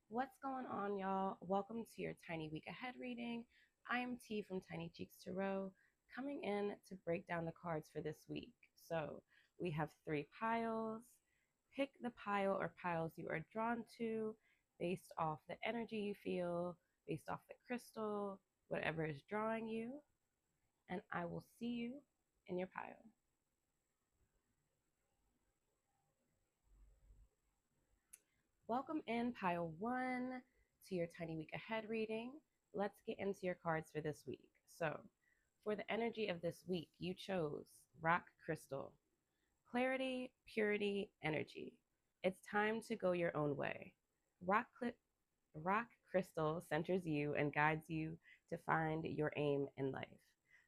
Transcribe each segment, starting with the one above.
What's going on, y'all? Welcome to your Tiny Week Ahead reading. I am T from Tiny Cheeks Tarot, coming in to break down the cards for this week. So we have three piles. Pick the pile or piles you are drawn to based off the energy you feel, based off the crystal, whatever is drawing you, and I will see you in your pile. Welcome in pile one to your Tiny Week Ahead reading. Let's get into your cards for this week. So, for the energy of this week, you chose Rock Crystal. Clarity, purity, energy. It's time to go your own way. Rock crystal centers you and guides you to find your aim in life.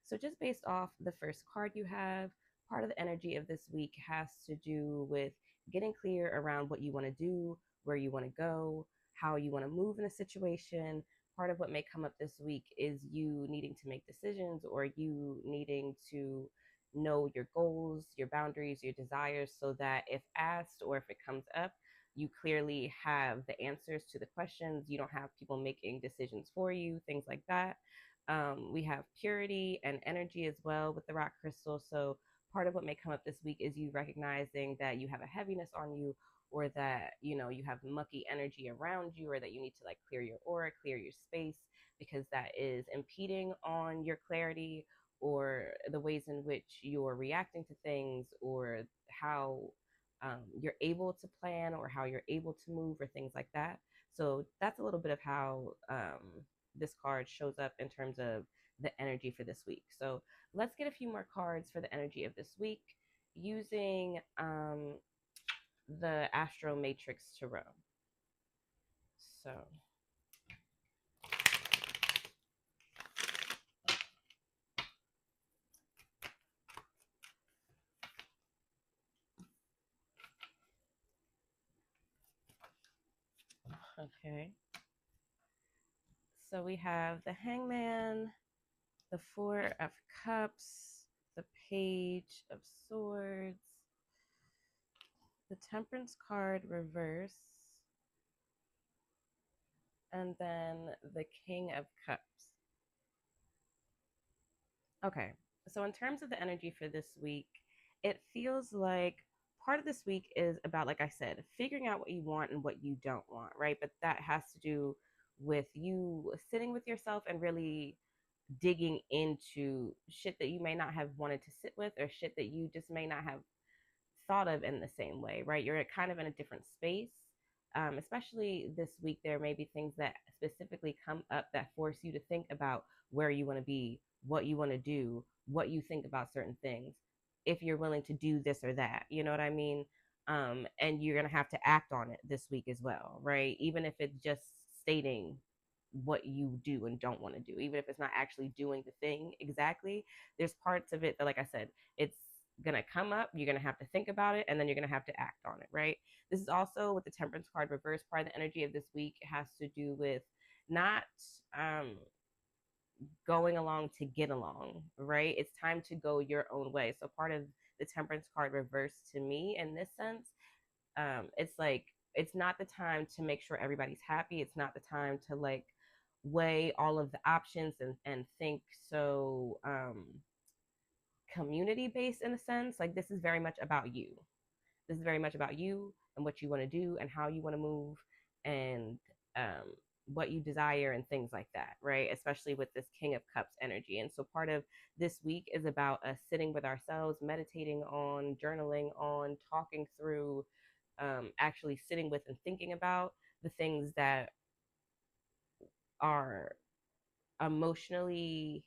So, just based off the first card you have, part of the energy of this week has to do with getting clear around what you want to do, where you want to go, how you want to move in a situation. Part of what may come up this week is you needing to make decisions or you needing to know your goals, your boundaries, your desires, so that if asked or if it comes up, you clearly have the answers to the questions. You don't have people making decisions for you, things like that. We have purity and energy as well with the rock crystal. So part of what may come up this week is you recognizing that you have a heaviness on you, or that you have mucky energy around you, or that you need to like clear your aura, clear your space, because that is impeding on your clarity or the ways in which you're reacting to things, or how you're able to plan or how you're able to move or things like that. So that's a little bit of how this card shows up in terms of the energy for this week. So let's get a few more cards for the energy of this week using the Astro Matrix Tarot. So okay, so we have the Hangman, the Four of Cups, the Page of Swords, the Temperance card reverse, and then the King of Cups. Okay, so in terms of the energy for this week, it feels like part of this week is about, like I said, figuring out what you want and what you don't want, right? But that has to do with you sitting with yourself and really digging into shit that you may not have wanted to sit with, or shit that you just may not have thought of in the same way, right? You're kind of in a different space. Especially this week, there may be things that specifically come up that force you to think about where you want to be, what you want to do, what you think about certain things, if you're willing to do this or that. You know what I mean? And you're going to have to act on it this week as well, right? Even if it's just stating what you do and don't want to do, even if it's not actually doing the thing exactly. There's parts of it that, like I said, it's gonna come up, you're gonna have to think about it, and then you're gonna have to act on it, right? This is also with the Temperance card reverse. Part of the energy of this week has to do with not um going along to get along, right? It's time to go your own way. So part of the Temperance card reverse, to me, in this sense, it's like it's not the time to make sure everybody's happy. It's not the time to like weigh all of the options and think so community based, in a sense. Like, this is very much about you. This is very much about you and what you want to do and how you want to move, and um, what you desire and things like that, right? Especially with this King of Cups energy. And so part of this week is about us sitting with ourselves, meditating on, journaling on, talking through, actually sitting with and thinking about the things that are emotionally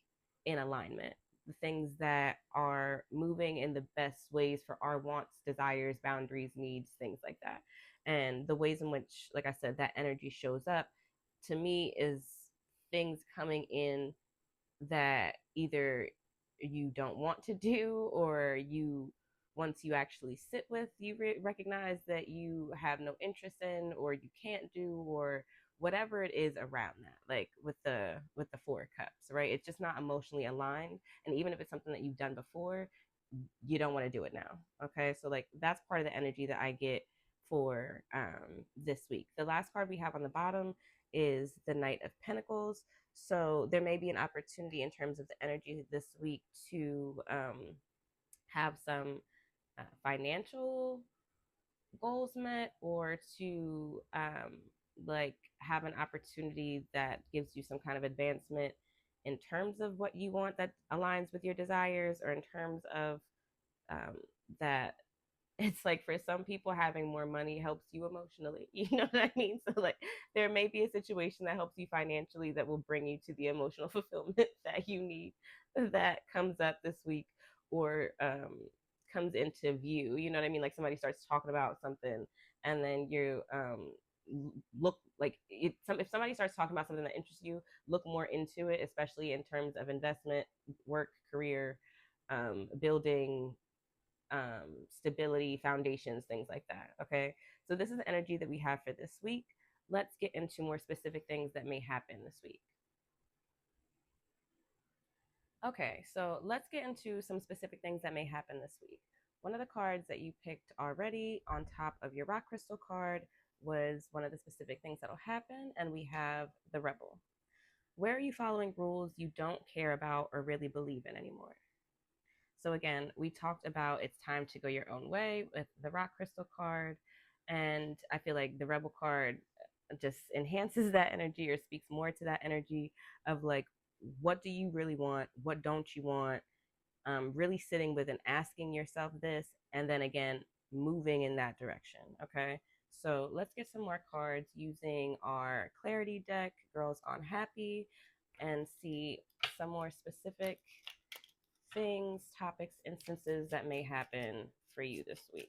in alignment, the things that are moving in the best ways for our wants, desires, boundaries, needs, things like that. And the ways in which, like I said, that energy shows up to me is things coming in that either you don't want to do, or you, once you actually sit with, you recognize that you have no interest in, or you can't do, or whatever it is around that, like with the Four of Cups, right? It's just not emotionally aligned. And even if it's something that you've done before, you don't want to do it now. Okay, so like that's part of the energy that I get for this week. The last card we have on the bottom is the Knight of Pentacles. So there may be an opportunity in terms of the energy this week to have some financial goals met, or to like have an opportunity that gives you some kind of advancement in terms of what you want that aligns with your desires, or in terms of um, that it's like for some people having more money helps you emotionally. You know what I mean? So like there may be a situation that helps you financially that will bring you to the emotional fulfillment that you need, that comes up this week, or comes into view. You know what I mean? Like somebody starts talking about something, and then you look like it, if somebody starts talking about something that interests you, look more into it, especially in terms of investment, work, career, building, stability, foundations, things like that. Okay. So this is the energy that we have for this week. Let's get into more specific things that may happen this week. Okay. So let's get into some specific things that may happen this week. One of the cards that you picked already on top of your rock crystal card was one of the specific things that'll happen. And we have the Rebel. Where are you following rules you don't care about or really believe in anymore? So again, we talked about it's time to go your own way with the rock crystal card. And I feel like the rebel card just enhances that energy, or speaks more to that energy of like, what do you really want? What don't you want? Really sitting with and asking yourself this, and then again, moving in that direction. Okay. So let's get some more cards using our clarity deck, Girls on Happy, and see some more specific things, topics, instances that may happen for you this week.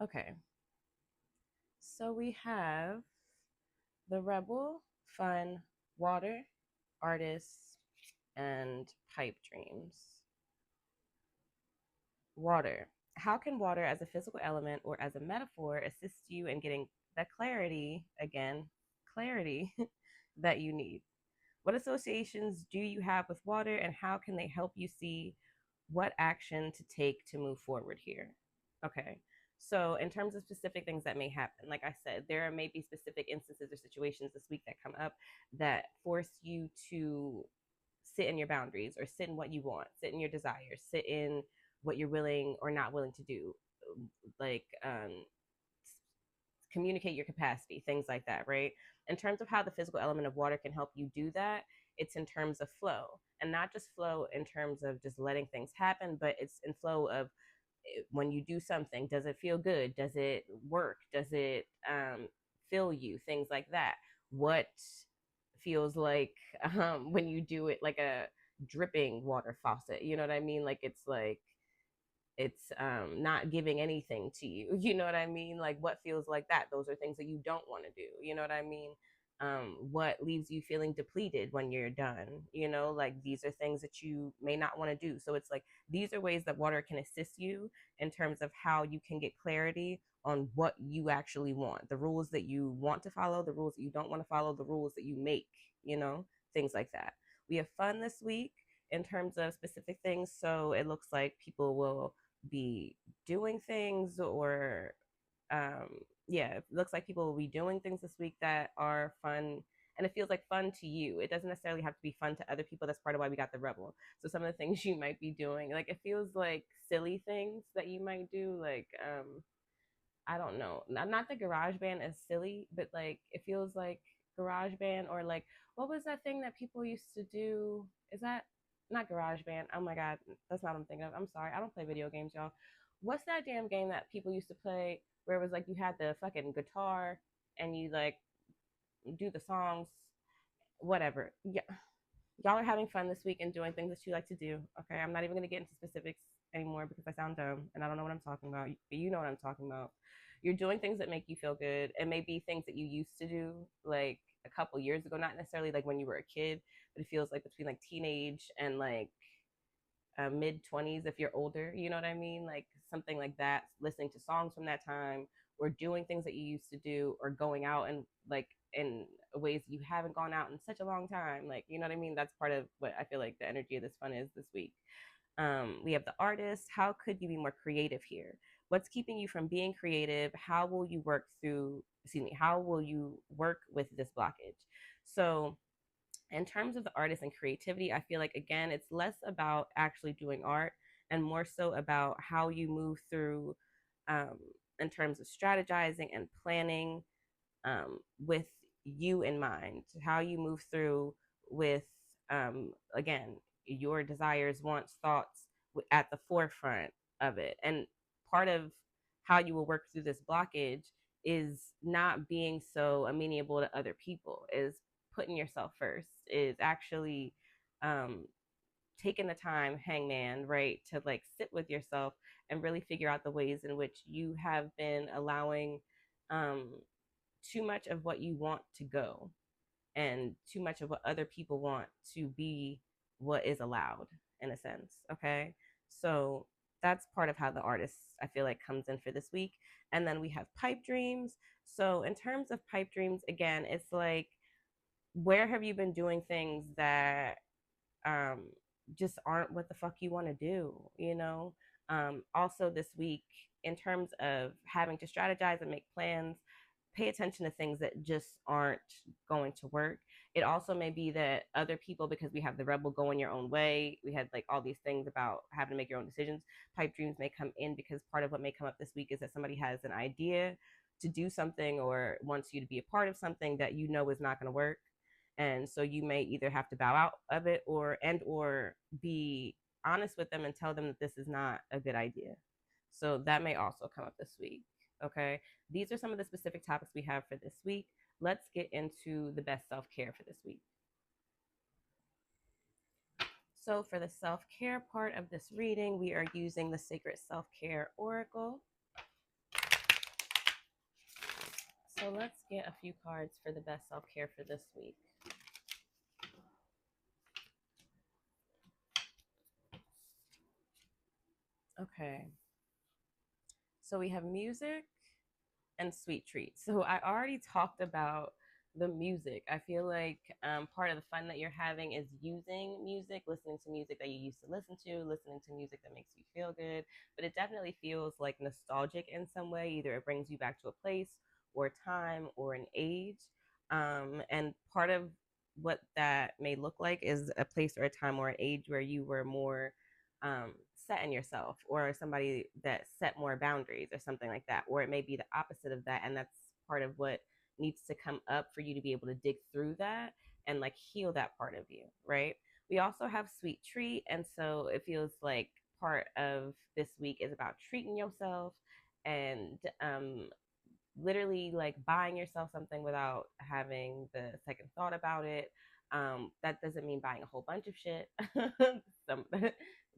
Okay. So we have the Rebel, Fun, Water, Artists, and Pipe Dreams. Water. How can water as a physical element or as a metaphor assist you in getting the clarity, again, clarity that you need? What associations do you have with water, and how can they help you see what action to take to move forward here? Okay. So, in terms of specific things that may happen, like I said, there may be specific instances or situations this week that come up that force you to sit in your boundaries, or sit in what you want, sit in your desires, sit in what you're willing or not willing to do. Like, communicate your capacity, things like that, right? In terms of how the physical element of water can help you do that, it's in terms of flow, and not just flow in terms of just letting things happen, but it's in flow of when you do something, does it feel good? Does it work? Does it fill you? Things like that. What feels like when you do it like a dripping water faucet? You know what I mean? Like it's not giving anything to you. You know what I mean? Like what feels like that? Those are things that you don't want to do. You know what I mean? What leaves you feeling depleted when you're done? You know, like these are things that you may not want to do. So it's like these are ways that water can assist you in terms of how you can get clarity on what you actually want, the rules that you want to follow, the rules that you don't want to follow, the rules that you make, you know, things like that. We have fun this week in terms of specific things. So it looks like people will be doing things, or um yeah, it looks like people will be doing things this week that are fun, and it feels like fun to you. It doesn't necessarily have to be fun to other people. That's part of why we got the rebel. So some of the things you might be doing, like it feels like silly things that you might do, like I don't know, not the garage band is silly, but like it feels like garage band, or like what was that thing that people used to do? Is that not garage band? Oh my god, that's not what I'm thinking of. I'm sorry, I don't play video games, y'all. What's that damn game that people used to play where it was like you had the fucking guitar and you like do the songs, whatever. Yeah, y'all are having fun this week and doing things that you like to do. Okay, I'm not even gonna get into specifics anymore because I sound dumb and I don't know what I'm talking about. But you know what I'm talking about. You're doing things that make you feel good. It may be things that you used to do like a couple years ago, not necessarily like when you were a kid, but it feels like between like teenage and like mid 20s if you're older. You know what I mean? Like something like that. Listening to songs from that time, or doing things that you used to do, or going out and like in ways you haven't gone out in such a long time. Like, you know what I mean? That's part of what I feel like the energy of this fun is this week. We have the artist. How could you be more creative here? What's keeping you from being creative? How will you work through, excuse me, how will you work with this blockage? So, in terms of the artist and creativity, I feel like, again, it's less about actually doing art and more so about how you move through um, in terms of strategizing and planning with you in mind, how you move through with, again, your desires, wants, thoughts at the forefront of it. And part of how you will work through this blockage is not being so amenable to other people, is putting yourself first, is actually um, taking the time, hangman, right, to like sit with yourself and really figure out the ways in which you have been allowing um, too much of what you want to go and too much of what other people want to be what is allowed, in a sense. Okay. So that's part of how the artist, I feel like, comes in for this week. And then we have pipe dreams. So in terms of pipe dreams, again, it's like, where have you been doing things that um, just aren't what the fuck you want to do, you know? Also, this week, in terms of having to strategize and make plans, pay attention to things that just aren't going to work. It also may be that other people, because we have the rebel going your own way, we had like all these things about having to make your own decisions. Pipe dreams may come in because part of what may come up this week is that somebody has an idea to do something or wants you to be a part of something that you know is not going to work, and so you may either have to bow out of it or be honest with them and tell them that this is not a good idea. So that may also come up this week. Okay, these are some of the specific topics we have for this week. Let's get into the best self-care for this week. So for the self-care part of this reading, we are using the Sacred Self-Care Oracle. So let's get a few cards for the best self-care for this week. Okay. So we have music and sweet treats. So I already talked about the music. I feel like part of the fun that you're having is using music, listening to music that you used to listen to, listening to music that makes you feel good. But it definitely feels like nostalgic in some way. Either it brings you back to a place or time or an age. And part of what that may look like is a place or a time or an age where you were more set in yourself, or somebody that set more boundaries or something like that, or it may be the opposite of that, and that's part of what needs to come up for you to be able to dig through that and like heal that part of you, right? We also have sweet treat, and so it feels like part of this week is about treating yourself and literally like buying yourself something without having the second thought about it. That doesn't mean buying a whole bunch of shit. Some,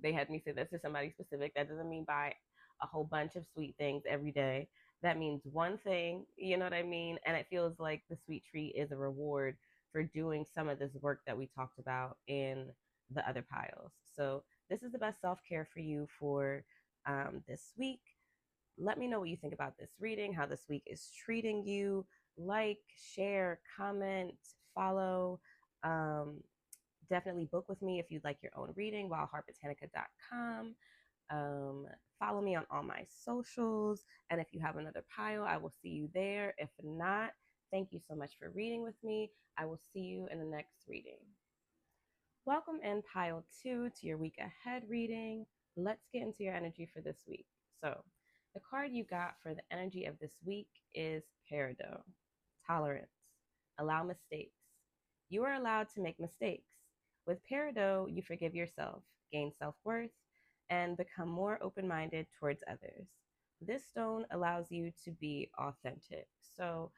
they had me say this to somebody specific. That doesn't mean buy a whole bunch of sweet things every day. That means one thing, you know what I mean? And it feels like the sweet treat is a reward for doing some of this work that we talked about in the other piles. So this is the best self-care for you for this week. Let me know what you think about this reading, how this week is treating you. Like, share, comment, follow. Um, Definitely book with me if you'd like your own reading, wildheartbotanica.com. Follow me on all my socials. And if you have another pile, I will see you there. If not, thank you so much for reading with me. I will see you in the next reading. Welcome in pile 2 to your week ahead reading. Let's get into your energy for this week. So, the card you got for the energy of this week is Peridot, tolerance. Allow mistakes. You are allowed to make mistakes. With Peridot, you forgive yourself, gain self-worth, and become more open-minded towards others. This stone allows you to be authentic. So,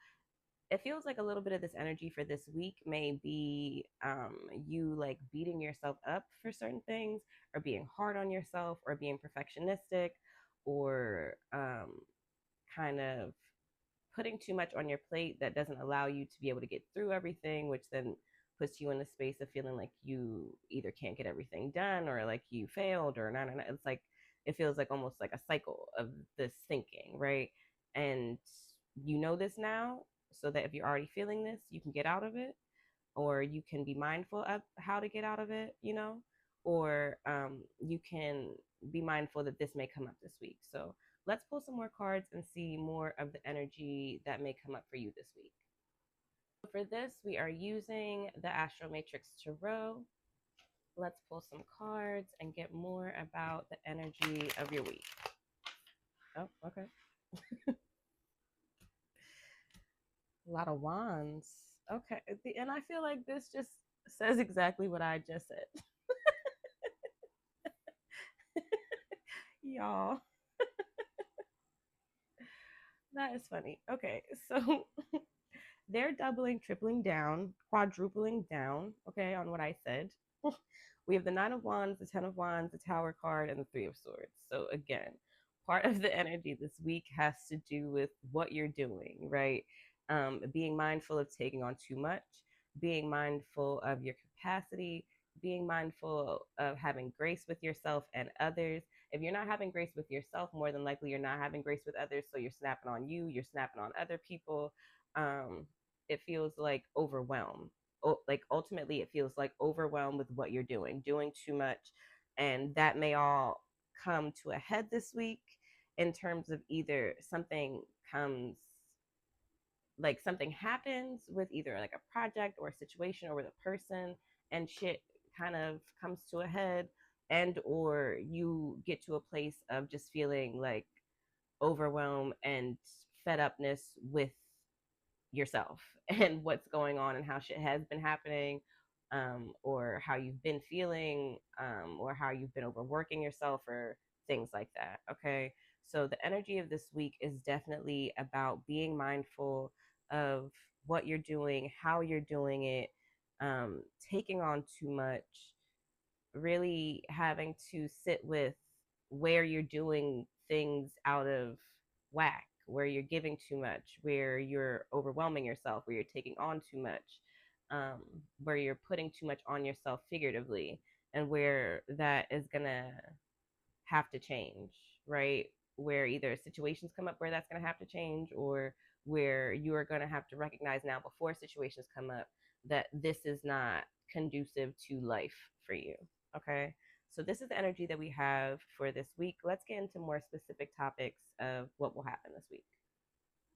it feels like a little bit of this energy for this week may be you like beating yourself up for certain things, or being hard on yourself, or being perfectionistic, or kind of putting too much on your plate that doesn't allow you to be able to get through everything, which then puts you in a space of feeling like you either can't get everything done, or like you failed, or not. It's like it feels like almost like a cycle of this thinking, right? And you know this now, so that if you're already feeling this, you can get out of it, or you can be mindful of how to get out of it, or you can be mindful that this may come up this week. So let's pull some more cards and see more of the energy that may come up for you this week. For this, we are using the Astro Matrix Tarot. Let's pull some cards and get more about the energy of your week. Oh, okay. A lot of wands. Okay. And I feel like this just says exactly what I just said. Y'all, that is funny. Okay. So they're doubling, tripling down, quadrupling down, okay, on what I said. We have the Nine of Wands, the Ten of Wands, the Tower card, and the Three of Swords. So again, part of the energy this week has to do with what you're doing, right? Being mindful of taking on too much, being mindful of your capacity, being mindful of having grace with yourself and others. If you're not having grace with yourself, more than likely you're not having grace with others. So you're snapping on you, you're snapping on other people. Um, it feels like overwhelm. Like ultimately, it feels like overwhelmed with what you're doing too much, and that may all come to a head this week in terms of either comes something happens with either like a project or a situation or with a person, and shit kind of comes to a head, and or you get to a place of just feeling like overwhelm and fed upness with yourself and what's going on and how shit has been happening, or how you've been feeling, or how you've been overworking yourself or things like that. Okay. So the energy of this week is definitely about being mindful of what you're doing, how you're doing it, taking on too much, really having to sit with where you're doing things out of whack, where you're giving too much, where you're overwhelming yourself, where you're taking on too much, where you're putting too much on yourself figuratively, and where that is going to have to change, right? Where either situations come up where that's going to have to change, or where you are going to have to recognize now before situations come up that this is not conducive to life for you. Okay. So this is the energy that we have for this week. Let's get into more specific topics of what will happen this week.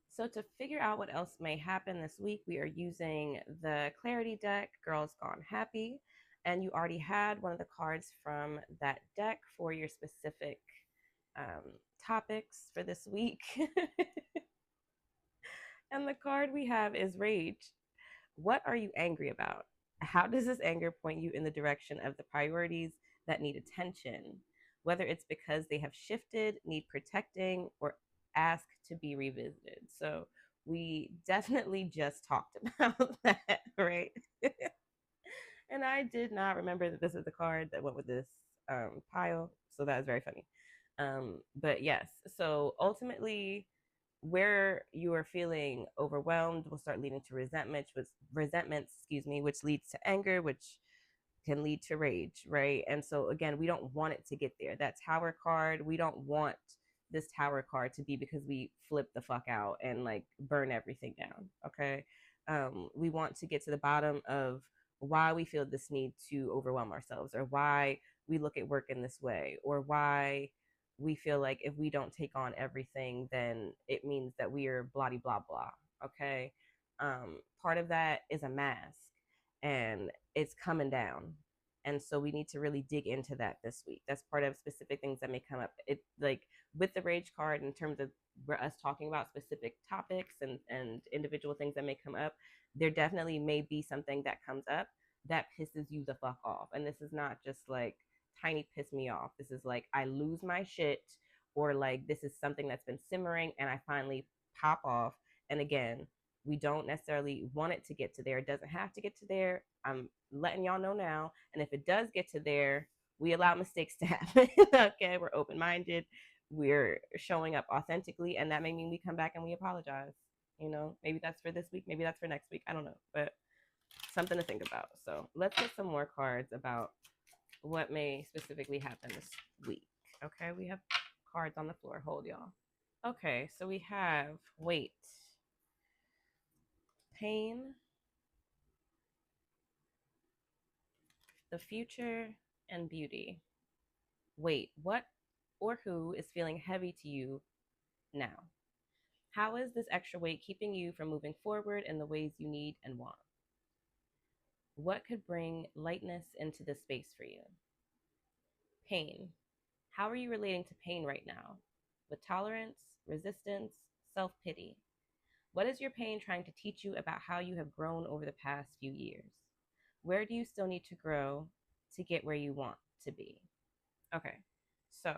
So to figure out what else may happen this week, we are using the Clarity deck, Girls Gone Happy. And you already had one of the cards from that deck for your specific topics for this week. And the card we have is Rage. What are you angry about? How does this anger point you in the direction of the priorities that need attention? Whether it's because they have shifted, need protecting, or ask to be revisited. So we definitely just talked about that, right? And I did not remember that this is the card that went with this pile. So that is very funny. But yes, so ultimately, where you are feeling overwhelmed will start leading to resentments, which leads to anger, which can lead to rage, right? And so again, we don't want it to get there. That Tower card, we don't want this Tower card to be because we flip the fuck out and like burn everything down. Okay. We want to get to the bottom of why we feel this need to overwhelm ourselves, or why we look at work in this way, or why we feel like if we don't take on everything, then it means that we are blah blah blah. Okay. Part of that is a mask, and it's coming down. And so we need to really dig into that this week. That's part of specific things that may come up. It like with the Rage card, in terms of us talking about specific topics and individual things that may come up, there definitely may be something that comes up that pisses you the fuck off. And this is not just like tiny piss me off. This is like I lose my shit, or like this is something that's been simmering and I finally pop off. And again, we don't necessarily want it to get to there. It doesn't have to get to there. I'm letting y'all know now. And if it does get to there, we allow mistakes to happen. Okay, we're open-minded. We're showing up authentically, and that may mean we come back and we apologize. Maybe that's for this week, maybe that's for next week. I don't know, but something to think about. So let's get some more cards about what may specifically happen this week. Okay, we have cards on the floor. Hold, y'all. Okay, so we have weight, pain, the future, and beauty. Wait, what or who is feeling heavy to you now? How is this extra weight keeping you from moving forward in the ways you need and want? What could bring lightness into this space for you? Pain. How are you relating to pain right now? With tolerance, resistance, self pity? What is your pain trying to teach you about how you have grown over the past few years? Where do you still need to grow to get where you want to be? Okay, so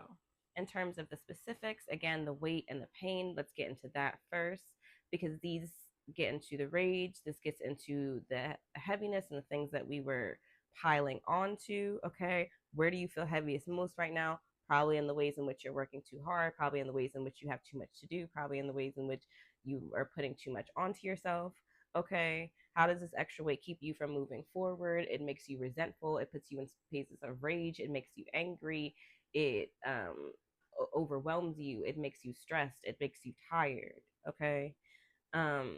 in terms of the specifics, again, the weight and the pain, let's get into that first because these get into the rage. This gets into the heaviness and the things that we were piling onto. Okay, where do you feel heaviest most right now? Probably in the ways in which you're working too hard, probably in the ways in which you have too much to do, probably in the ways in which you are putting too much onto yourself. Okay, how does this extra weight keep you from moving forward? It makes you resentful. It puts you in spaces of rage. It makes you angry. It overwhelms you. It makes you stressed. It makes you tired. Okay. Um,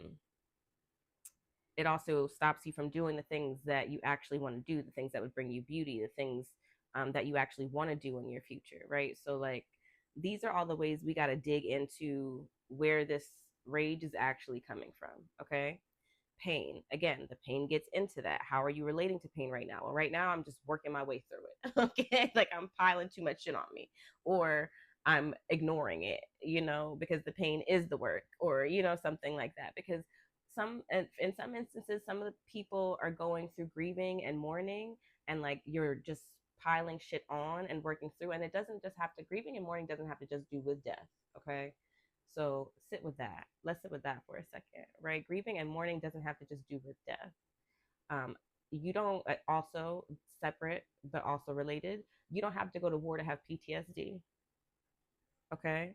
it also stops you from doing the things that you actually want to do, the things that would bring you beauty, the things that you actually want to do in your future, right? So, like, these are all the ways we got to dig into where this rage is actually coming from, okay? Pain. Again, the pain gets into that. How are you relating to pain right now? Well, right now, I'm just working my way through it, okay? Like, I'm piling too much shit on me, or I'm ignoring it, because the pain is the work, or, something like that. Because in some instances, some of the people are going through grieving and mourning, and like you're just piling shit on and working through. And it doesn't just have to, grieving and mourning doesn't have to just do with death, okay? So sit with that. Let's sit with that for a second, right? Grieving and mourning doesn't have to just do with death. You don't, also separate, but also related. You don't have to go to war to have PTSD, okay?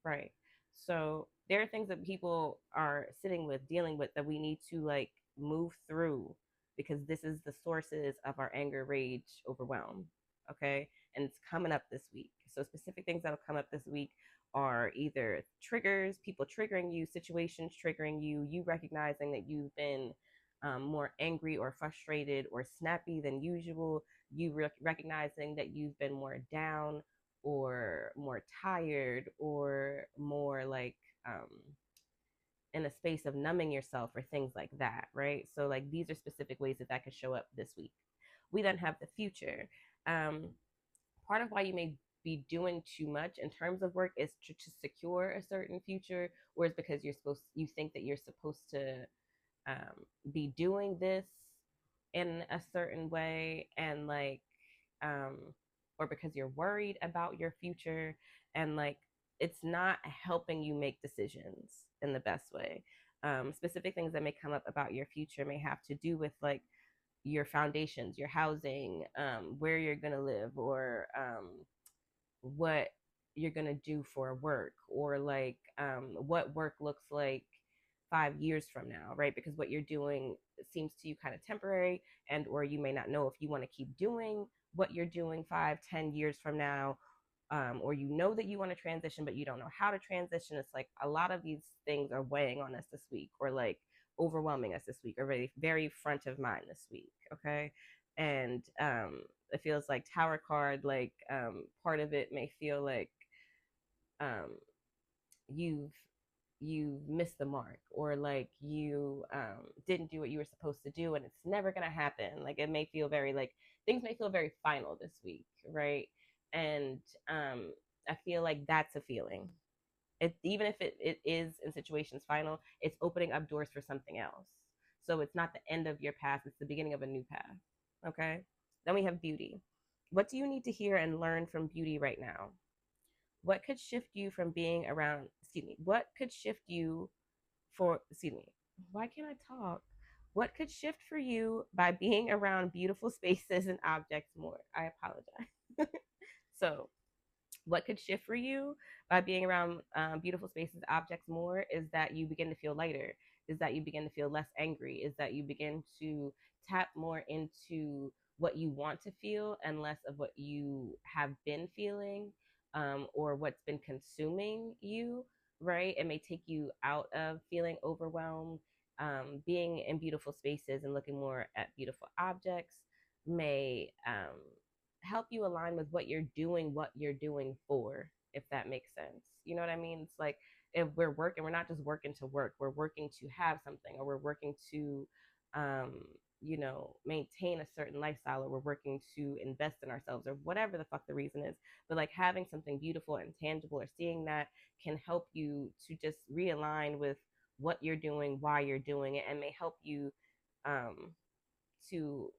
Right. So there are things that people are sitting with, dealing with, that we need to like move through because this is the sources of our anger, rage, overwhelm. Okay. And it's coming up this week. So specific things that'll come up this week are either triggers, people triggering you, situations triggering you, you recognizing that you've been more angry or frustrated or snappy than usual, you recognizing that you've been more down or more tired or more like in a space of numbing yourself or things like that, right? So like these are specific ways that that could show up this week. We then have the future. Part of why you may be doing too much in terms of work is to secure a certain future, or is because you think that you're supposed to be doing this in a certain way, and like um or because you're worried about your future, and like it's not helping you make decisions in the best way. Specific things that may come up about your future may have to do with like your foundations, your housing, where you're going to live, or what you're going to do for work, or like what work looks like 5 years from now, right? Because what you're doing seems to you kind of temporary, and or you may not know if you want to keep doing what you're doing 5, 10 years from now, or that you want to transition but you don't know how to transition. It's like a lot of these things are weighing on us this week, or like overwhelming us this week, or very very front of mind this week, okay? And it feels like tower card, like part of it may feel like um you've missed the mark, or like you didn't do what you were supposed to do, and it's never going to happen. Like it may feel very like things may feel very final this week, right? And I feel like that's a feeling. Even if it is in situations final, it's opening up doors for something else. So it's not the end of your path, it's the beginning of a new path. Okay. Then we have beauty. What do you need to hear and learn from beauty right now? What could shift you from being around, excuse me, what could shift you for, excuse me, why can't I talk? What could shift for you by being around beautiful spaces and objects more? I apologize. So, what could shift for you by being around beautiful spaces, objects more, is that you begin to feel lighter, is that you begin to feel less angry, is that you begin to tap more into what you want to feel and less of what you have been feeling, or what's been consuming you. right? It may take you out of feeling overwhelmed. Being in beautiful spaces and looking more at beautiful objects may help you align with what you're doing for, if that makes sense. You know what I mean? It's like if we're working, we're not just working to work, we're working to have something, or we're working to, um, maintain a certain lifestyle, or we're working to invest in ourselves, or whatever the fuck the reason is. But like having something beautiful and tangible, or seeing that, can help you to just realign with what you're doing, why you're doing it, and may help you um, to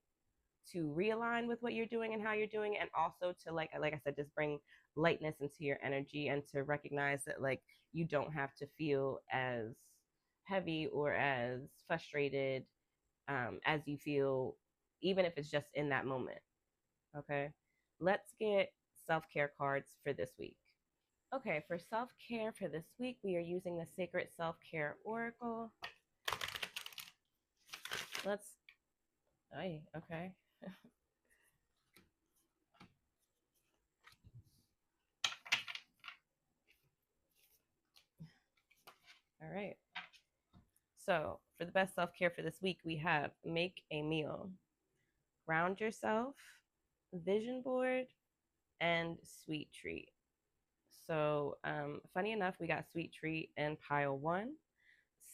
realign with what you're doing and how you're doing it, and also to like I said, just bring lightness into your energy, and to recognize that like you don't have to feel as heavy or as frustrated as you feel, even if it's just in that moment. Okay, let's get self-care cards for this week. Okay, for self-care for this week, we are using the Sacred Self-Care Oracle. Let's, okay. All right. So, for the best self care for this week, we have make a meal, ground yourself, vision board, and sweet treat. So, funny enough, we got sweet treat in pile one.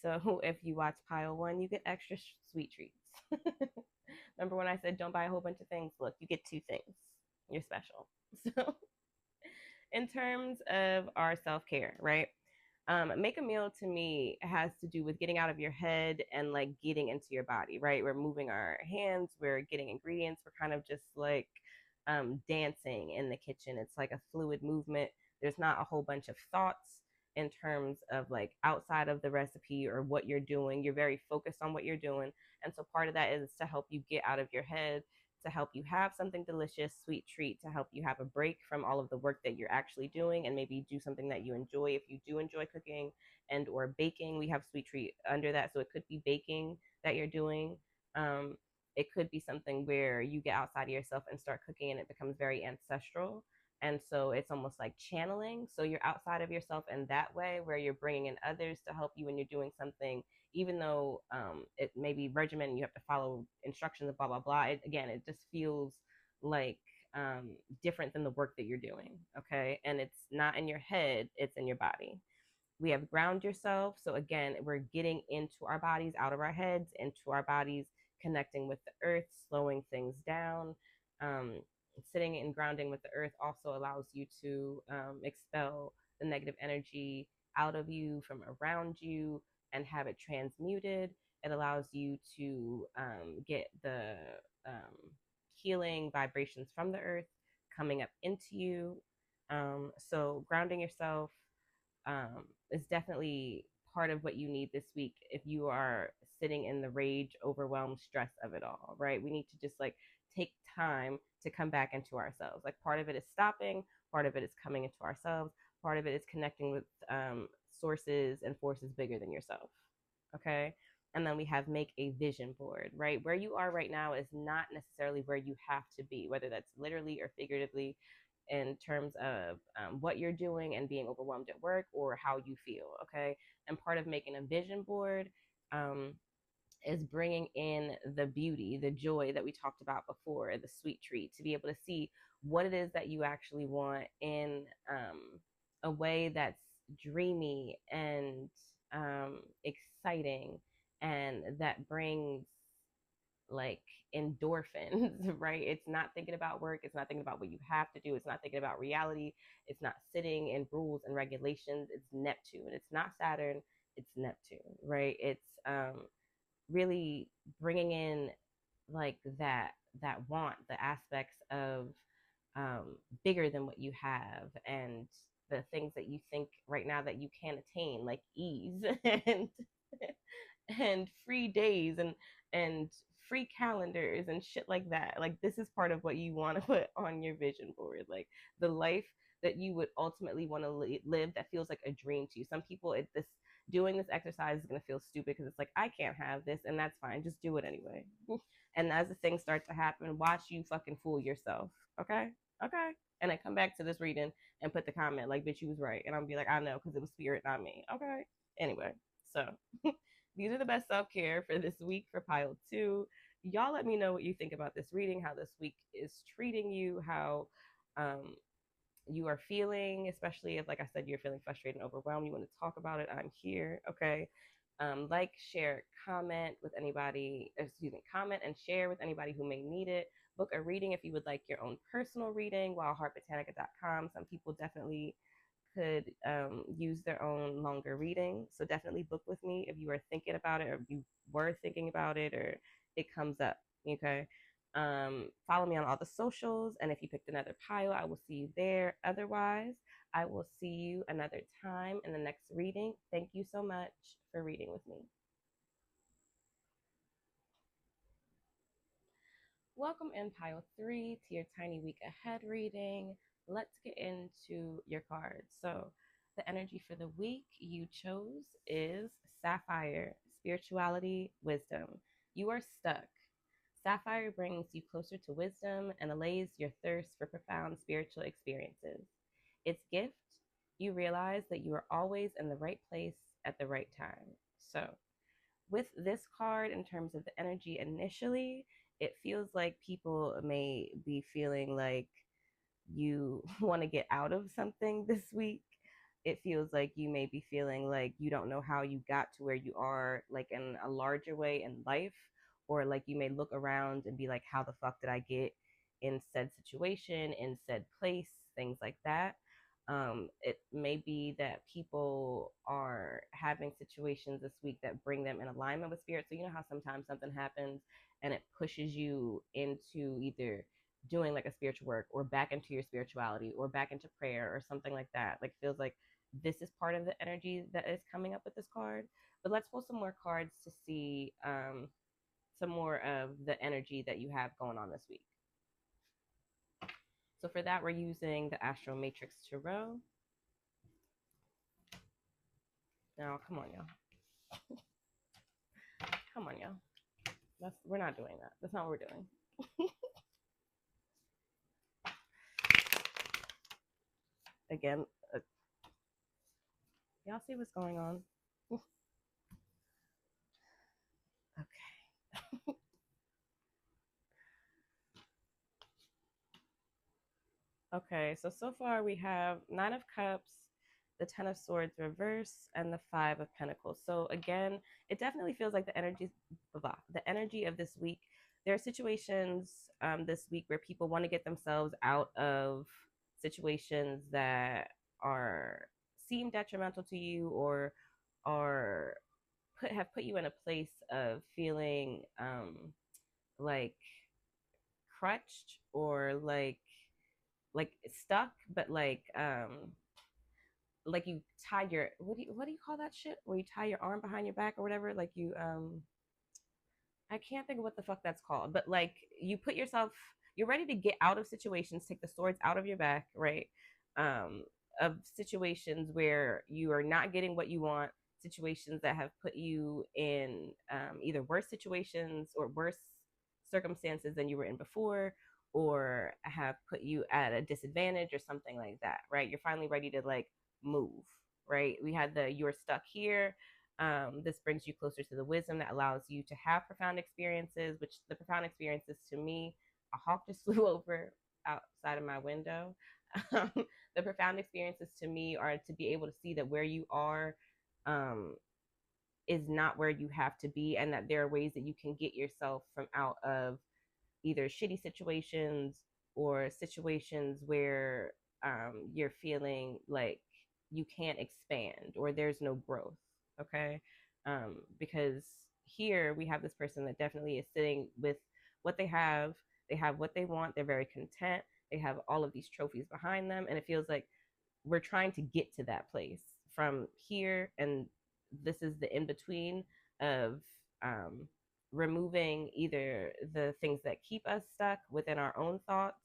So, if you watch pile one, you get extra sweet treats. Remember when I said don't buy a whole bunch of things? Look, you get two things. You're special. So, in terms of our self care, right? Make a meal to me has to do with getting out of your head and like getting into your body, right? We're moving our hands, we're getting ingredients, we're kind of just like dancing in the kitchen. It's like a fluid movement. There's not a whole bunch of thoughts in terms of like outside of the recipe or what you're doing. You're very focused on what you're doing. And so part of that is to help you get out of your head, to help you have something delicious, sweet treat, to help you have a break from all of the work that you're actually doing, and maybe do something that you enjoy. If you do enjoy cooking and or baking, we have sweet treat under that. So it could be baking that you're doing. Um, it could be something where you get outside of yourself and start cooking, and it becomes very ancestral. And so it's almost like channeling. So you're outside of yourself in that way, where you're bringing in others to help you when you're doing something, even though it may be regimen and you have to follow instructions and blah blah blah. It just feels like different than the work that you're doing. Okay, and it's not in your head; it's in your body. We have ground yourself. So again, we're getting into our bodies, out of our heads, into our bodies, connecting with the earth, slowing things down. Um, Sitting and grounding with the earth also allows you to expel the negative energy out of you, from around you, and have it transmuted. It allows you to get the um, healing vibrations from the earth coming up into you. So grounding yourself is definitely part of what you need this week if you are sitting in the rage, overwhelmed, stress of it all, right? We need to just like take time to come back into ourselves. Like part of it is stopping, part of it is coming into ourselves, part of it is connecting with sources and forces bigger than yourself. Okay. And then we have make a vision board, right? Where you are right now is not necessarily where you have to be, whether that's literally or figuratively, in terms of what you're doing and being overwhelmed at work, or how you feel. Okay. And part of making a vision board um, is bringing in the beauty, the joy that we talked about before, the sweet treat, to be able to see what it is that you actually want in a way that's dreamy and exciting, and that brings like endorphins, right? It's not thinking about work. It's not thinking about what you have to do. It's not thinking about reality. It's not sitting in rules and regulations. It's Neptune. It's not Saturn. It's Neptune, right? It's really bringing in like that want, the aspects of bigger than what you have, and the things that you think right now that you can't attain, like ease and free days and free calendars and shit like that. Like this is part of what you want to put on your vision board, like the life that you would ultimately want to live, that feels like a dream to you. Some people, this doing this exercise is going to feel stupid because it's like, I can't have this, and that's fine, just do it anyway. And as the things start to happen, watch you fucking fool yourself. Okay. Okay. and then come back to this reading and put the comment like, bitch, you was right. And I'm be like, I know, because it was spirit, not me. Okay. Anyway, so these are the best self-care for this week for pile 2. Y'all let me know what you think about this reading, how this week is treating you, how you are feeling, especially if, like I said, you're feeling frustrated and overwhelmed, you want to talk about it, I'm here. Okay. Like, share, comment with anybody, comment and share with anybody who may need it. Book a reading if you would like your own personal reading, wildheartbotanica.com. Some people definitely could use their own longer reading. So definitely book with me if you are thinking about it, or you were thinking about it, or it comes up. Okay. Follow me on all the socials. And if you picked another pile, I will see you there. Otherwise, I will see you another time in the next reading. Thank you so much for reading with me. Welcome in pile 3 to your tiny week ahead reading. Let's get into your cards. So, the energy for the week you chose is Sapphire, spirituality, wisdom. You are stuck. Sapphire brings you closer to wisdom and allays your thirst for profound spiritual experiences. Its gift, you realize that you are always in the right place at the right time. So, with this card, in terms of the energy initially, it feels like people may be feeling like you want to get out of something this week. It feels like you may be feeling like you don't know how you got to where you are, like in a larger way in life, or like you may look around and be like, how the fuck did I get in said situation, in said place, things like that. It may be that people are having situations this week that bring them in alignment with spirit. So you know how sometimes something happens and it pushes you into either doing like a spiritual work, or back into your spirituality, or back into prayer, or something like that. Like, feels like this is part of the energy that is coming up with this card. But let's pull some more cards to see some more of the energy that you have going on this week. So for that, we're using the Astro Matrix Tarot. Now, come on, y'all. Come on, y'all. We're not doing that. That's not what we're doing. Again, y'all see what's going on? Okay. Okay, so far we have 9 of Cups, the 10 of Swords reverse, and the 5 of Pentacles. So again, it definitely feels like the energy of this week. There are situations this week where people want to get themselves out of situations that seem detrimental to you, or are have put you in a place of feeling like crutched, or like stuck, but like you tie your, what do you call that shit where you tie your arm behind your back or whatever, like you I can't think of what the fuck that's called, but like you put yourself, you're ready to get out of situations, take the swords out of your back, right? um of situations where you are not getting what you want, situations that have put you in either worse situations or worse circumstances than you were in before, or have put you at a disadvantage or something like that, right? You're finally ready to like move, right? We had the you're stuck here. This brings you closer to the wisdom that allows you to have profound experiences, which the profound experiences to me, a hawk just flew over outside of my window. The profound experiences to me are to be able to see that where you are is not where you have to be, and that there are ways that you can get yourself from out of either shitty situations or situations where you're feeling like you can't expand or there's no growth. Okay. Because here we have this person that definitely is sitting with what they have what they want, they're very content, they have all of these trophies behind them, and it feels like we're trying to get to that place from here, and this is the in between of removing either the things that keep us stuck within our own thoughts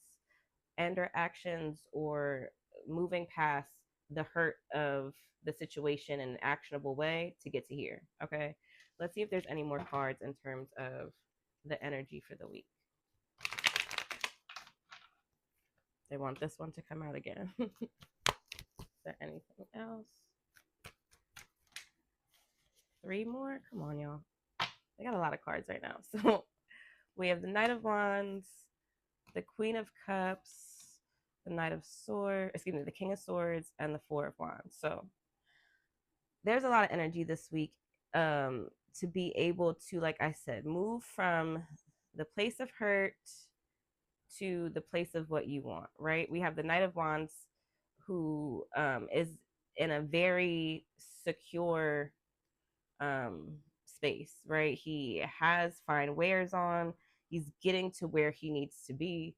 and our actions, or moving past the hurt of the situation in an actionable way to get to here. Okay, let's see if there's any more cards in terms of the energy for the week. They want this one to come out again. Is there anything else? Three more? Come on, y'all. I got a lot of cards right now. So we have the Knight of Wands, the Queen of Cups, the Knight of Swords, excuse me, the King of Swords, and the Four of Wands. So there's a lot of energy this week to be able to, like I said, move from the place of hurt to the place of what you want, right? We have the Knight of Wands who is in a very secure space, right? He has fine wares on. He's getting to where he needs to be.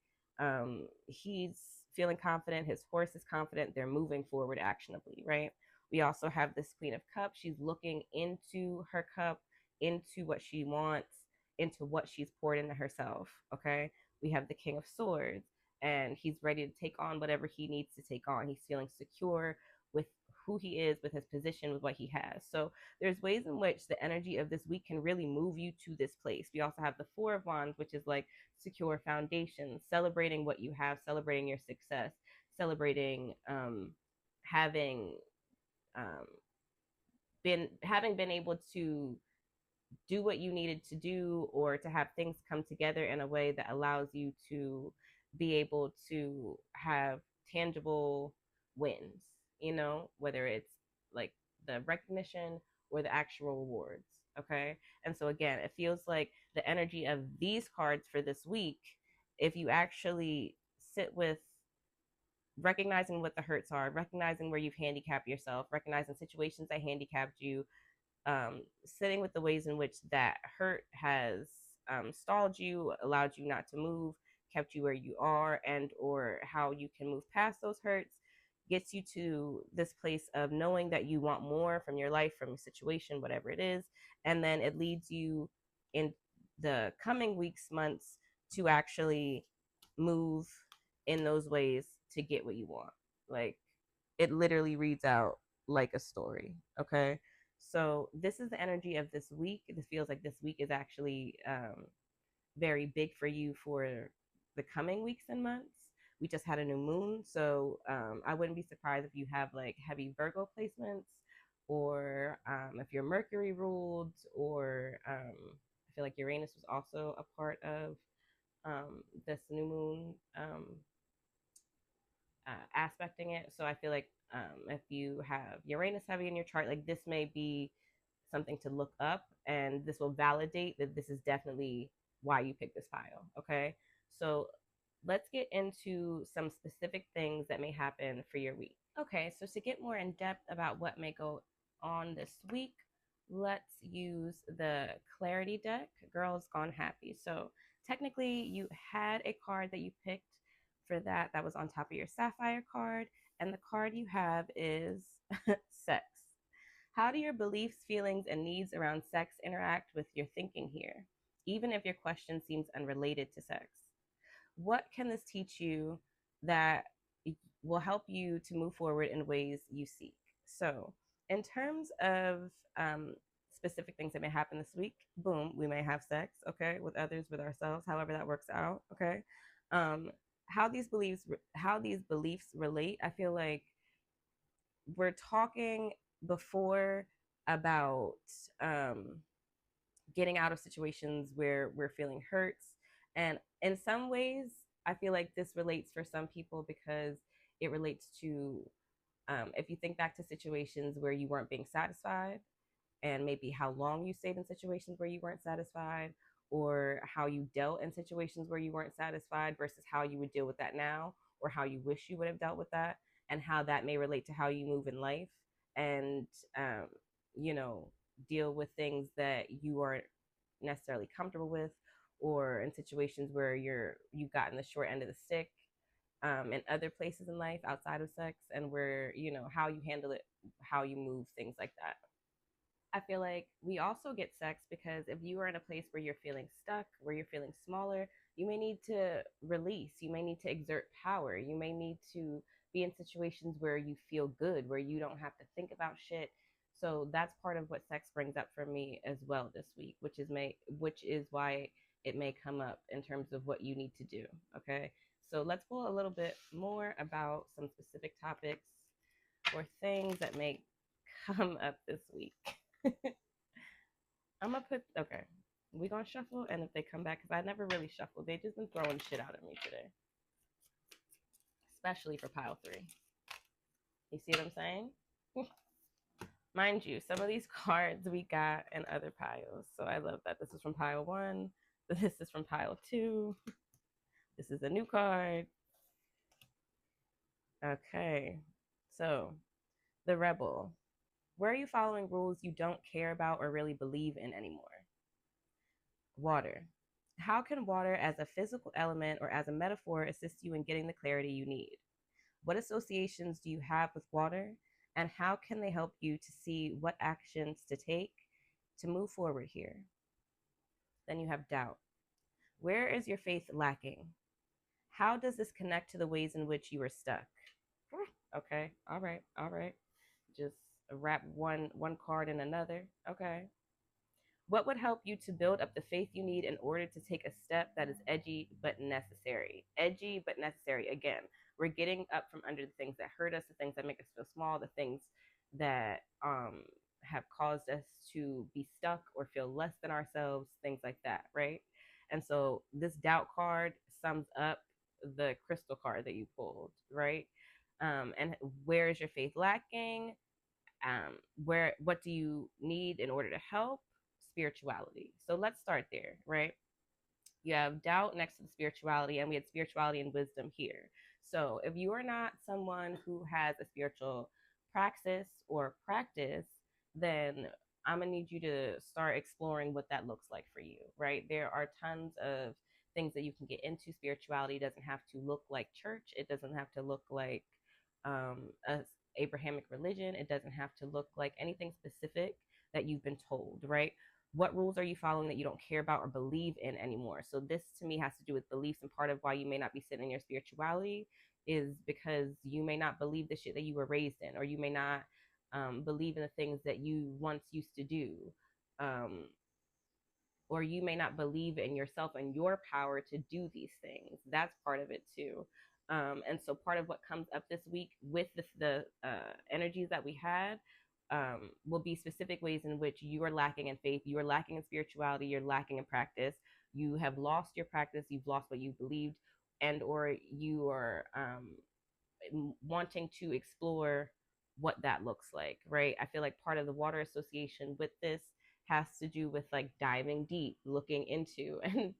He's feeling confident. His horse is confident. They're moving forward actionably, right? We also have this Queen of Cups. She's looking into her cup, into what she wants, into what she's poured into herself. Okay. We have the King of Swords, and he's ready to take on whatever he needs to take on. He's feeling secure with who he is, with his position, with what he has. So there's ways in which the energy of this week can really move you to this place. We also have the Four of Wands, which is like secure foundation, celebrating what you have, celebrating your success, celebrating having um, having been able to do what you needed to do, or to have things come together in a way that allows you to be able to have tangible wins, whether it's like the recognition or the actual rewards. Okay. And so, again, it feels like the energy of these cards for this week, if you actually sit with recognizing what the hurts are, recognizing where you've handicapped yourself, recognizing situations that handicapped you, sitting with the ways in which that hurt has stalled you, allowed you not to move, kept you where you are, and or how you can move past those hurts, gets you to this place of knowing that you want more from your life, from your situation, whatever it is. And then it leads you in the coming weeks, months, to actually move in those ways to get what you want. Like, it literally reads out like a story. Okay. So this is the energy of this week. It feels like this week is actually very big for you for the coming weeks and months. We just had a new moon, so I wouldn't be surprised if you have like heavy Virgo placements, or if you're Mercury ruled, or I feel like Uranus was also a part of this new moon aspecting it. So I feel like if you have Uranus heavy in your chart, like this may be something to look up, and this will validate that this is definitely why you picked this pile. Okay. So let's get into some specific things that may happen for your week. Okay. So to get more in depth about what may go on this week, let's use the Clarity deck, Girls Gone Happy. So technically, you had a card that you picked for that was on top of your Sapphire card, and the card you have is sex. How do your beliefs, feelings, and needs around sex interact with your thinking here, even if your question seems unrelated to sex? What can this teach you that will help you to move forward in ways you seek? So, in terms of specific things that may happen this week, boom, we may have sex, okay, with others, with ourselves, however that works out, okay. Um, how these beliefs relate, I feel like we're talking before about getting out of situations where we're feeling hurts. And in some ways, I feel like this relates for some people because it relates to if you think back to situations where you weren't being satisfied, and maybe how long you stayed in situations where you weren't satisfied, or how you dealt in situations where you weren't satisfied versus how you would deal with that now, or how you wish you would have dealt with that, and how that may relate to how you move in life, and um, you know deal with things that you aren't necessarily comfortable with, or in situations where you've gotten the short end of the stick in other places in life outside of sex, and where how you handle it, how you move, things like that. I feel like we also get sex because if you are in a place where you're feeling stuck, where you're feeling smaller, you may need to release, you may need to exert power, you may need to be in situations where you feel good, where you don't have to think about shit. So that's part of what sex brings up for me as well this week, which is why it may come up in terms of what you need to do. Okay. So let's pull a little bit more about some specific topics or things that may come up this week. I'm gonna put okay. We gonna shuffle, and if they come back, because I never really shuffled, they just been throwing shit out at me today, especially for pile three. You see what I'm saying? Mind you, some of these cards we got in other piles, so I love that. This is from pile one. This is from pile two. This is a new card. Okay, so the rebel. Where are you following rules you don't care about or really believe in anymore? Water. How can water as a physical element or as a metaphor assist you in getting the clarity you need? What associations do you have with water? And how can they help you to see what actions to take to move forward here? Then you have doubt. Where is your faith lacking? How does this connect to the ways in which you are stuck? Okay, all right, all right. Just wrap one card in another. Okay. What would help you to build up the faith you need in order to take a step that is edgy but necessary? Edgy but necessary. Again, we're getting up from under the things that hurt us, the things that make us feel small, the things that have caused us to be stuck or feel less than ourselves, things like that, right? And so this doubt card sums up the crystal card that you pulled, right? And where is your faith lacking? Where what do you need in order to help? Spirituality. So let's start there, right? You have doubt next to the spirituality, and we had spirituality and wisdom here. So if you are not someone who has a spiritual praxis or practice, then I'm gonna need you to start exploring what that looks like for you, right? There are tons of things that you can get into. Spirituality doesn't have to look like church. It doesn't have to look like a Abrahamic religion. It doesn't have to look like anything specific that you've been told, right? What rules are you following that you don't care about or believe in anymore? So this to me has to do with beliefs, and part of why you may not be sitting in your spirituality is because you may not believe the shit that you were raised in, or you may not believe in the things that you once used to do, um, or you may not believe in yourself and your power to do these things. That's part of it too. And so part of what comes up this week with the energies that we had will be specific ways in which you are lacking in faith, you are lacking in spirituality, you're lacking in practice, you have lost your practice, you've lost what you believed, and or you are wanting to explore what that looks like, right? I feel like part of the water association with this has to do with like diving deep, looking into, and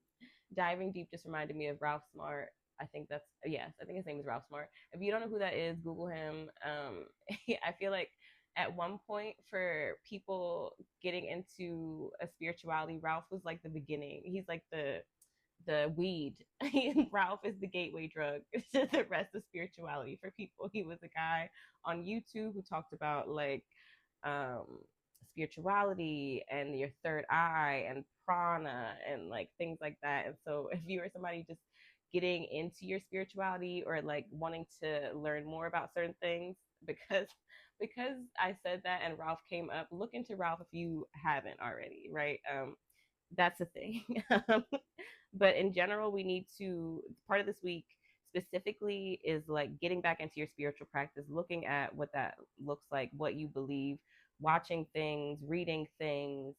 diving deep just reminded me of Ralph Smart. I think that's yes, I think his name is Ralph Smart. If you don't know who that is, Google him. I feel like at one point for people getting into a spirituality, Ralph was like the beginning. He's like the weed. Ralph is the gateway drug to the rest of spirituality for people. He was a guy on YouTube who talked about like um, spirituality and your third eye and prana and like things like that. And so if you are somebody just getting into your spirituality or like wanting to learn more about certain things, because I said that and Ralph came up, look into Ralph if you haven't already, right? That's a thing. But in general, we need to, part of this week specifically is like getting back into your spiritual practice, looking at what that looks like, what you believe, watching things, reading things,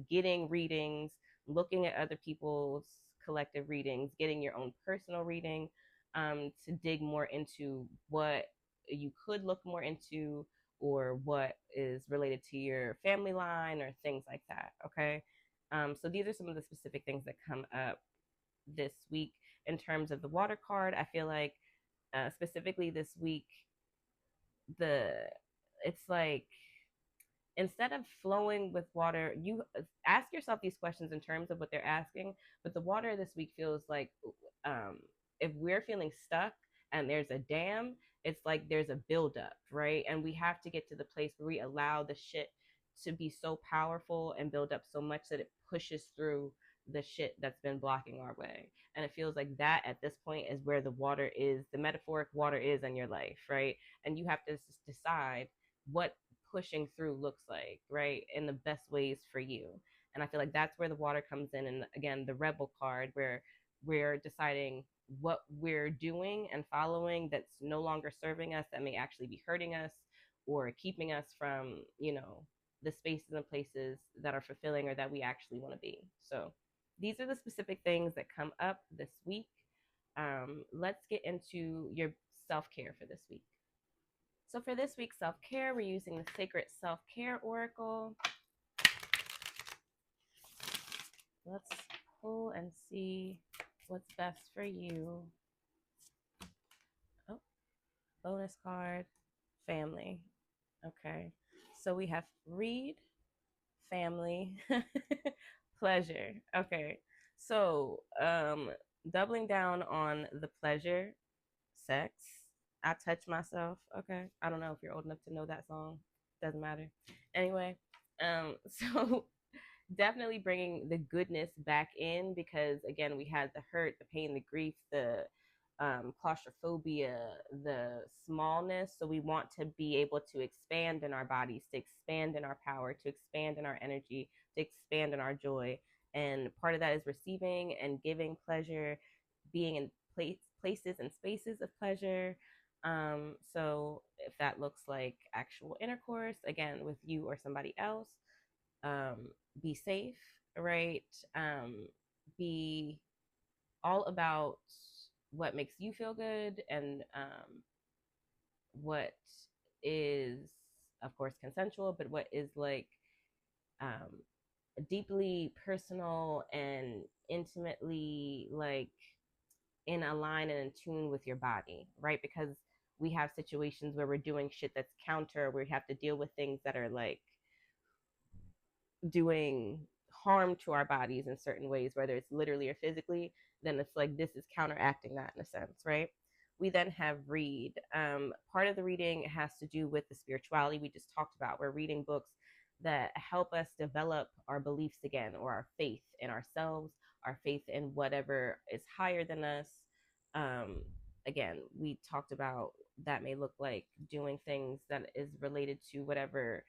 getting readings, looking at other people's collective readings, getting your own personal reading, to dig more into what you could look more into or what is related to your family line or things like that. Okay. So these are some of the specific things that come up this week in terms of the water card. I feel like specifically this week, the it's like instead of flowing with water, you ask yourself these questions in terms of what they're asking. But the water this week feels like um, if we're feeling stuck and there's a dam, it's like there's a buildup, right? And we have to get to the place where we allow the shit to be so powerful and build up so much that it pushes through the shit that's been blocking our way. And it feels like that at this point is where the water is, the metaphoric water is in your life, right? And you have to decide what pushing through looks like, right? In the best ways for you. And I feel like that's where the water comes in. And again, the rebel card, where we're deciding what we're doing and following that's no longer serving us, that may actually be hurting us or keeping us from, the spaces and places that are fulfilling or that we actually want to be. So these are the specific things that come up this week. Let's get into your self care for this week. So for this week's self care, we're using the Sacred Self Care Oracle. Let's pull and see what's best for you. Oh, bonus card, family. Okay. So we have read, family, pleasure. Okay. So, doubling down on the pleasure, sex. I touch myself. Okay. I don't know if you're old enough to know that song. Doesn't matter. Anyway, so definitely bringing the goodness back in, because again, we had the hurt, the pain, the grief, the claustrophobia, the smallness. So we want to be able to expand in our bodies, to expand in our power, to expand in our energy, to expand in our joy. And part of that is receiving and giving pleasure, being in places and spaces of pleasure. So if that looks like actual intercourse, again, with you or somebody else, um, be safe, right? Be all about what makes you feel good, and what is, of course, consensual, but what is like um, deeply personal and intimately like in a line and in tune with your body, right? Because we have situations where we're doing shit that's counter, where we have to deal with things that are like doing harm to our bodies in certain ways, whether it's literally or physically, then it's like this is counteracting that in a sense, right? We then have read. Part of the reading has to do with the spirituality we just talked about. We're reading books that help us develop our beliefs again, or our faith in ourselves, our faith in whatever is higher than us. Um, Again, we talked about that may look like doing things that is related to whatever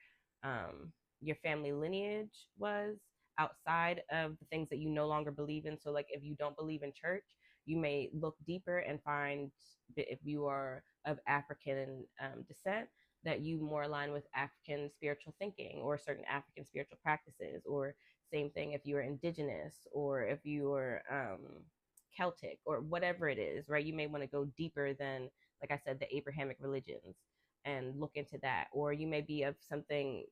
your family lineage was, outside of the things that you no longer believe in. So like if you don't believe in church, you may look deeper and find that if you are of African descent, that you more align with African spiritual thinking or certain African spiritual practices. Or same thing if you're indigenous, or if you're Celtic, or whatever it is, right? You may want to go deeper than, like I said, the Abrahamic religions, and look into that. Or you may be of something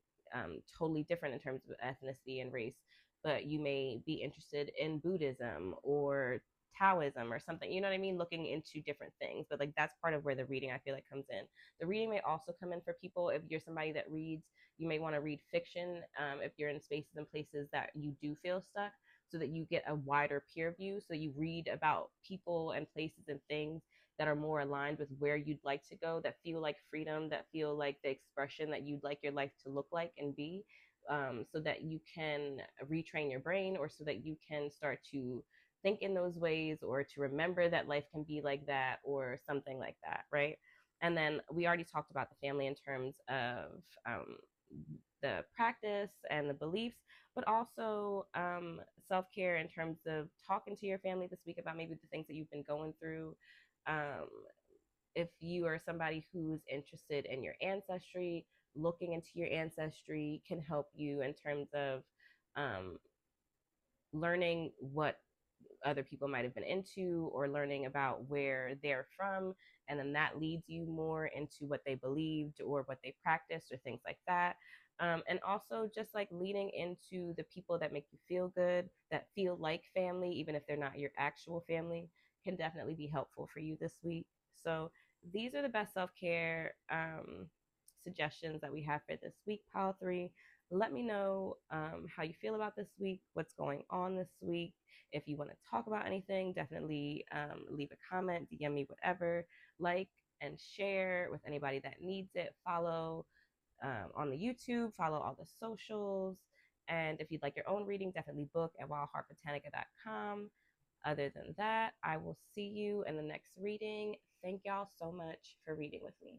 totally different in terms of ethnicity and race, but you may be interested in Buddhism or Taoism or something, you know what I mean? Looking into different things. But like that's part of where the reading, I feel like, comes in. The reading may also come in for people, if you're somebody that reads, you may want to read fiction, if you're in spaces and places that you do feel stuck, so that you get a wider peer view. So you read about people and places and things that are more aligned with where you'd like to go, that feel like freedom, that feel like the expression that you'd like your life to look like and be, so that you can retrain your brain, or so that you can start to think in those ways, or to remember that life can be like that, or something like that, right? And then we already talked about the family in terms of the practice and the beliefs, but also self care in terms of talking to your family this week about maybe the things that you've been going through. Um, if you are somebody who's interested in your ancestry, looking into your ancestry can help you in terms of um, learning what other people might have been into, or learning about where they're from, and then that leads you more into what they believed or what they practiced or things like that. And also just like leaning into the people that make you feel good, that feel like family, even if they're not your actual family, can definitely be helpful for you this week. So these are the best self-care suggestions that we have for this week, pile 3. Let me know how you feel about this week, what's going on this week. If you want to talk about anything, definitely leave a comment, DM me, whatever. Like and share with anybody that needs it. Follow on the YouTube, follow all the socials. And if you'd like your own reading, definitely book at wildheartbotanica.com. Other than that, I will see you in the next reading. Thank y'all so much for reading with me.